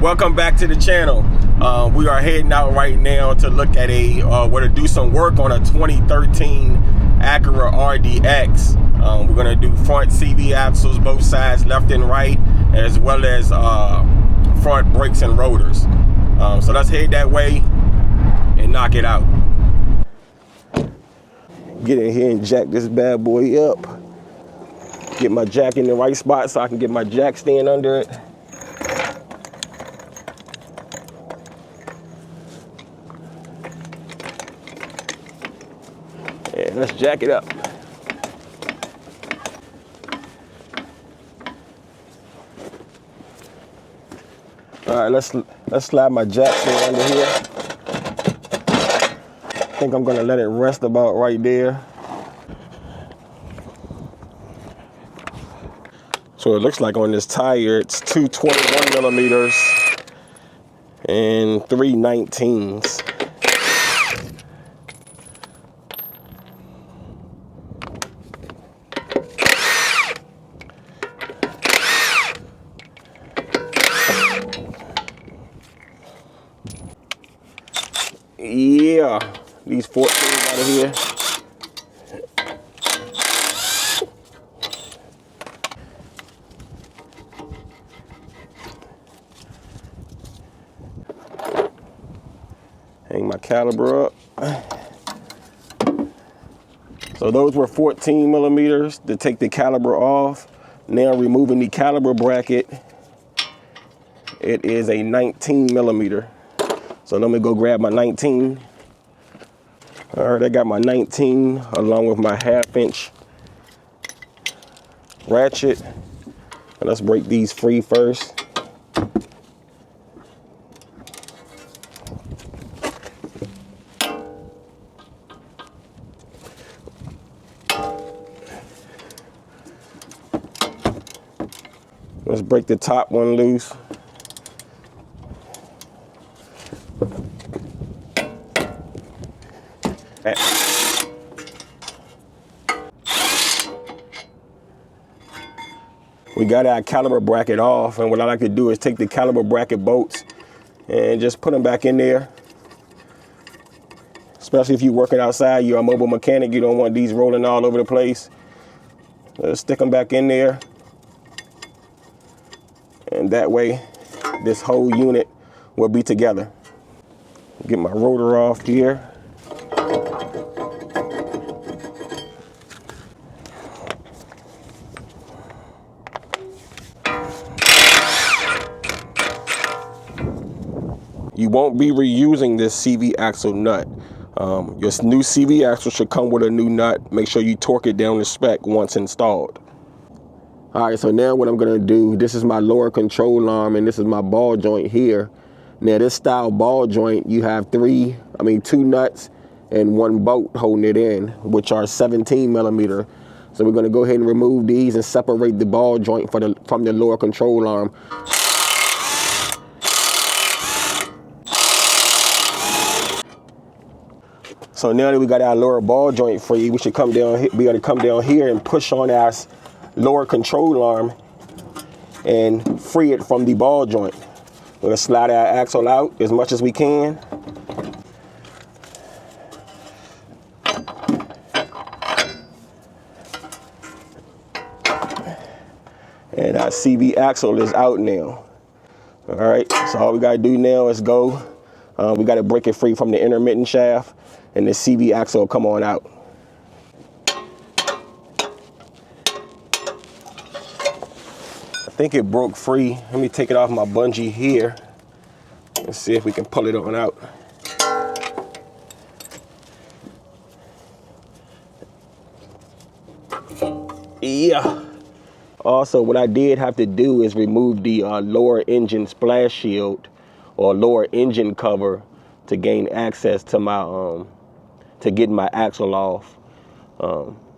Welcome back to the channel. We are heading out right now to look at to do some work on a 2013 Acura RDX. We're gonna do front CV axles, both sides, left and right, as well as front brakes and rotors. So let's head that way and knock it out. Get in here and jack this bad boy up. Get my jack in the right spot so I can get my jack stand under it. And let's jack it up. All right, let's slide my jack stand under here. I think I'm gonna let it rest about right there. So it looks like on this tire, it's 2 21 millimeters and 3 19s. Yeah, these 14s out of here. Hang my caliper up. So those were 14 millimeters to take the caliper off. Now removing the caliper bracket, it is a 19 millimeter. So let me go grab my 19. All right, I got my 19 along with my 1/2 inch ratchet. And let's break these free first. Let's break the top one loose. We got our caliper bracket off, and what I like to do is take the caliper bracket bolts and just put them back in there. Especially if you're working outside, you're a mobile mechanic, you don't want these rolling all over the place. Just stick them back in there. And that way, this whole unit will be together. Get my rotor off here. You won't be reusing this CV axle nut. Your new CV axle should come with a new nut. Make sure you torque it down to spec once installed. All right, so now what I'm gonna do, this is my lower control arm and this is my ball joint here. Now this style ball joint, you have 2 nuts and 1 bolt holding it in, which are 17 millimeter. So we're gonna go ahead and remove these and separate the ball joint from the lower control arm. So now that we got our lower ball joint free, we should come down. We got to come down here and push on our lower control arm and free it from the ball joint. We're gonna slide our axle out as much as we can. And our CV axle is out now. All right, so all we gotta do now is go. We gotta break it free from the intermittent shaft, and the CV axle will come on out. I think it broke free. Let me take it off my bungee here and see if we can pull it on out. Yeah. Also, what I did have to do is remove the lower engine splash shield or lower engine cover to gain access to my to get my axle off.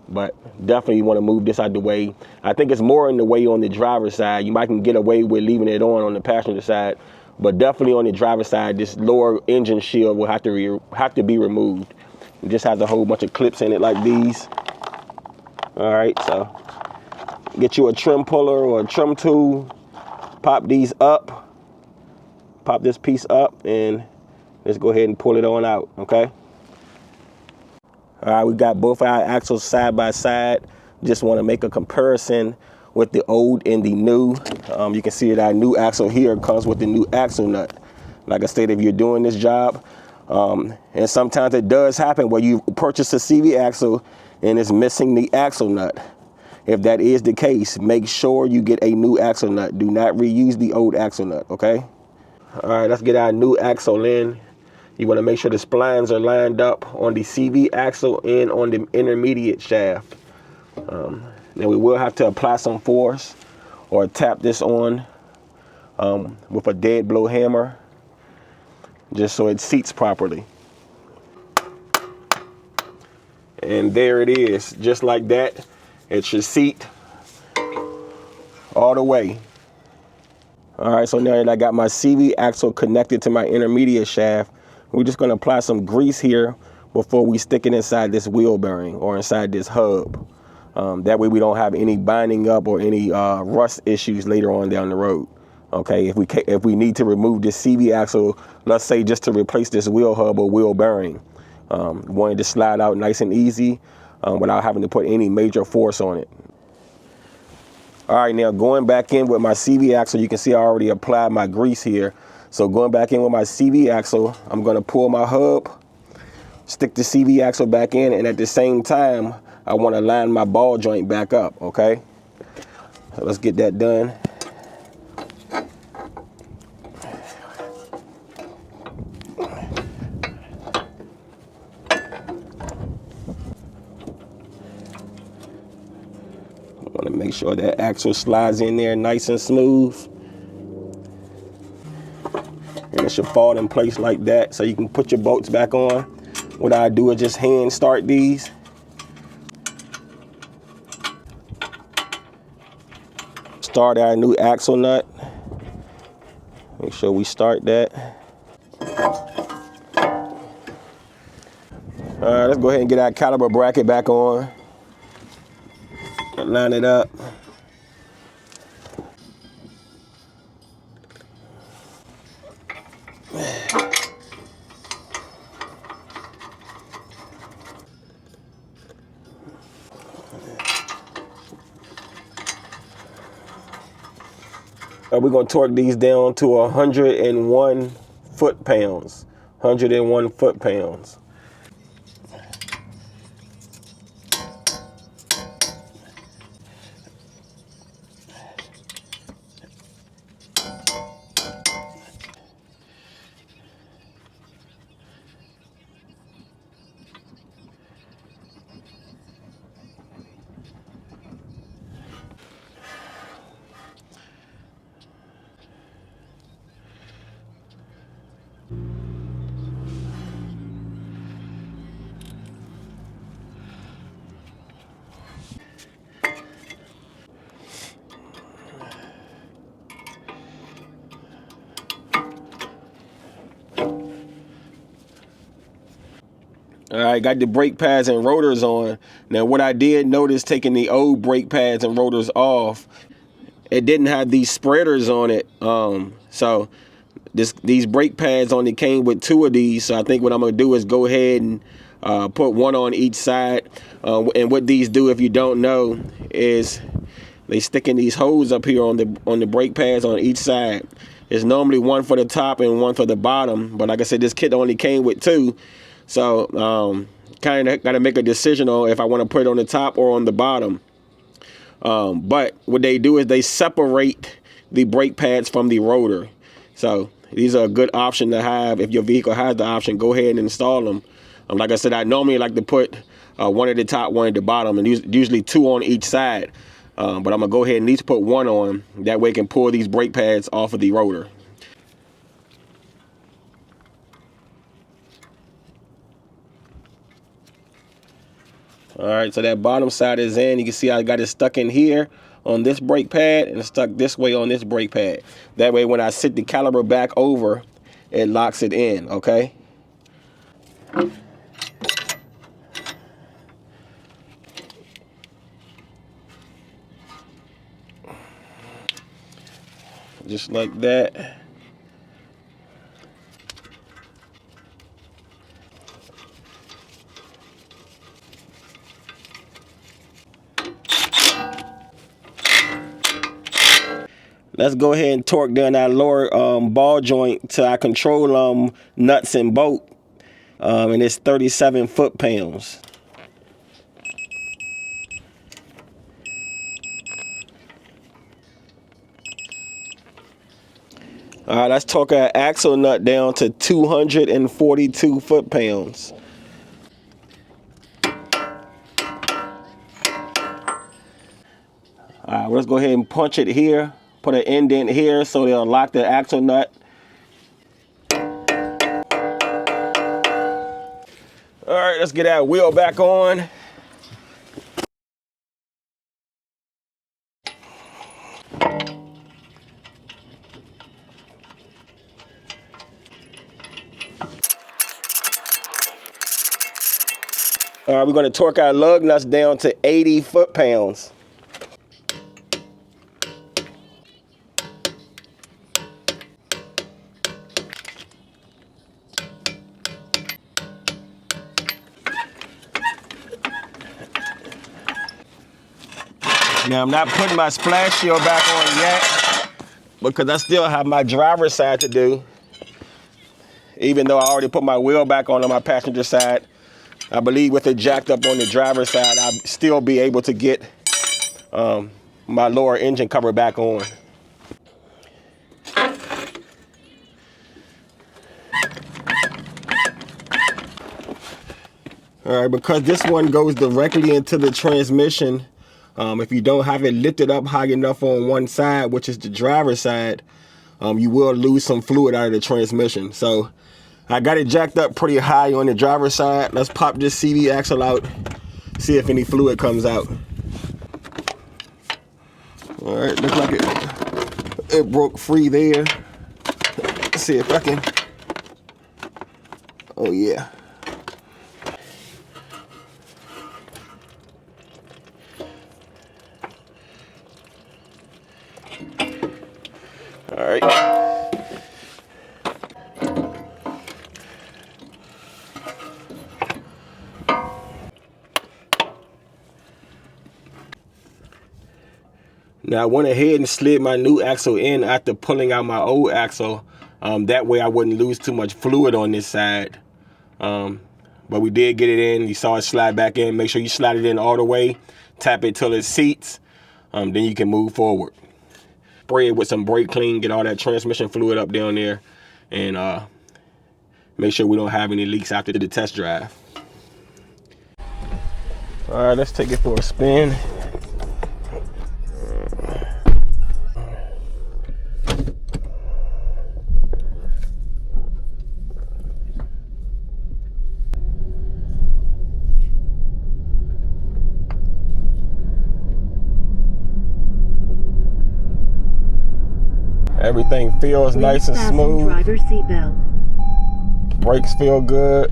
But definitely you want to move this out the way. I think it's more in the way on the driver's side. You might can get away with leaving it on the passenger side, but definitely on the driver's side, this lower engine shield will have to be removed. It just has a whole bunch of clips in it like these. All right, so get you a trim puller or a trim tool, pop these up, pop this piece up and let's go ahead and pull it on out, okay? All right, we got both our axles side by side. Just want to make a comparison with the old and the new. You can see that our new axle here comes with the new axle nut. Like I said, if you're doing this job, and sometimes it does happen where you purchase a CV axle and it's missing the axle nut. If that is the case, make sure you get a new axle nut. Do not reuse the old axle nut, okay? All right, let's get our new axle in. You want to make sure the splines are lined up on the CV axle and on the intermediate shaft. Then we will have to apply some force or tap this on with a dead blow hammer, just so it seats properly. And there it is, just like that. It should seat all the way. All right, so now that I got my CV axle connected to my intermediate shaft, we're just gonna apply some grease here before we stick it inside this wheel bearing or inside this hub. That way we don't have any binding up or any rust issues later on down the road. Okay, if we need to remove this CV axle, let's say just to replace this wheel hub or wheel bearing, wanting to slide out nice and easy without having to put any major force on it. All right, now going back in with my CV axle, you can see I already applied my grease here. So going back in with my CV axle, I'm gonna pull my hub, stick the CV axle back in, and at the same time, I wanna line my ball joint back up, okay? So let's get that done. I wanna make sure that axle slides in there nice and smooth. And it should fall in place like that so you can put your bolts back on. What I do is just hand start these. Start our new axle nut. Make sure we start that. All right, let's go ahead and get our caliper bracket back on. Line it up. We're gonna torque these down to 101 foot-pounds. 101 foot-pounds. All right, got the brake pads and rotors on. Now, what I did notice taking the old brake pads and rotors off, it didn't have these spreaders on it. So these brake pads only came with 2 of these. So I think what I'm gonna do is go ahead and put one on each side. And what these do, if you don't know, is they stick in these holes up here on the brake pads on each side. There's normally one for the top and one for the bottom. But like I said, this kit only came with 2. So kind of got to make a decision on if I want to put it on the top or on the bottom. But what they do is they separate the brake pads from the rotor. So these are a good option to have. If your vehicle has the option, go ahead and install them. Like I said, I normally like to put one at the top, one at the bottom, and usually 2 on each side. But I'm going to go ahead and at least put 1 on. That way I can pull these brake pads off of the rotor. All right, so that bottom side is in. You can see I got it stuck in here on this brake pad and stuck this way on this brake pad. That way when I sit the caliper back over, it locks it in, okay? Just like that. Let's go ahead and torque down that lower ball joint to our control nuts and bolt. And it's 37 foot-pounds. All right, let's torque our axle nut down to 242 foot-pounds. All right, let's go ahead and punch it here. Put an indent here so they'll lock the axle nut. All right, let's get that wheel back on. All right, we're going to torque our lug nuts down to 80 foot-pounds. Now, I'm not putting my splash shield back on yet because I still have my driver's side to do. Even though I already put my wheel back on my passenger side, I believe with it jacked up on the driver's side, I'll still be able to get my lower engine cover back on. All right, because this one goes directly into the transmission, if you don't have it lifted up high enough on one side, which is the driver's side, you will lose some fluid out of the transmission. So I got it jacked up pretty high on the driver's side. Let's pop this CV axle out, see if any fluid comes out. All right, looks like it broke free there. Let's see if I can. Oh yeah. All right. Now I went ahead and slid my new axle in after pulling out my old axle. That way I wouldn't lose too much fluid on this side. But we did get it in. You saw it slide back in. Make sure you slide it in all the way. Tap it till it seats. Then you can move forward. Spray it with some brake clean, get all that transmission fluid up down there, and make sure we don't have any leaks after the test drive. All right, let's take it for a spin. Everything feels nice and smooth. Driver seatbelt. Brakes feel good.